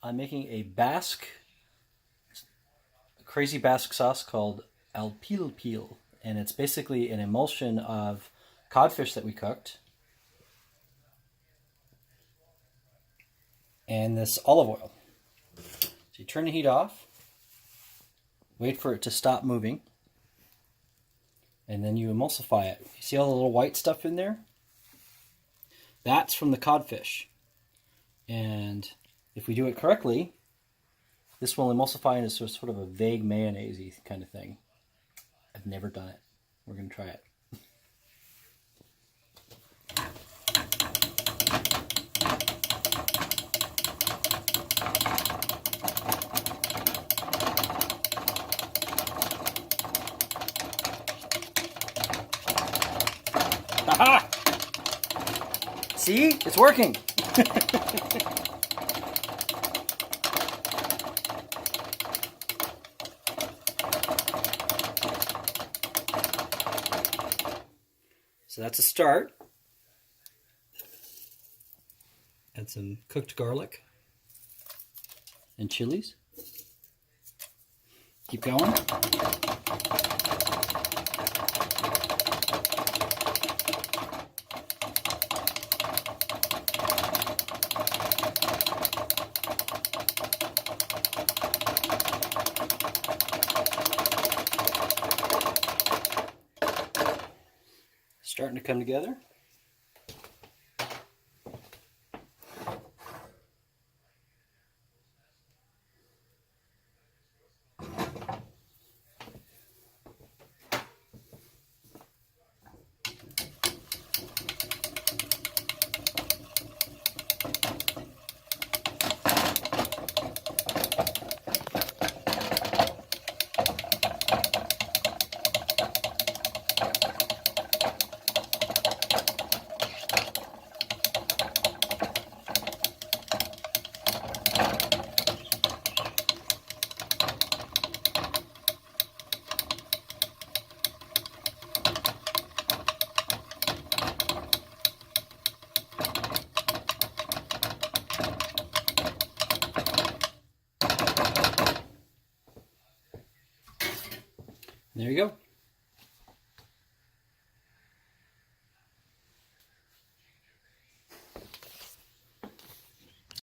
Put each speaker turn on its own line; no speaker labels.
I'm making a crazy Basque sauce called alpilpil, and it's basically an emulsion of codfish that we cooked and this olive oil. So you turn the heat off, wait for it to stop moving, and then you emulsify it. You see all the little white stuff in there? That's from the codfish. And if we do it correctly, this will emulsify into sort of a vague mayonnaise-y kind of thing. I've never done it. We're going to try it. Aha! See? It's working! So that's a start. Add some cooked garlic and chilies. Keep going. Starting to come together. There you go.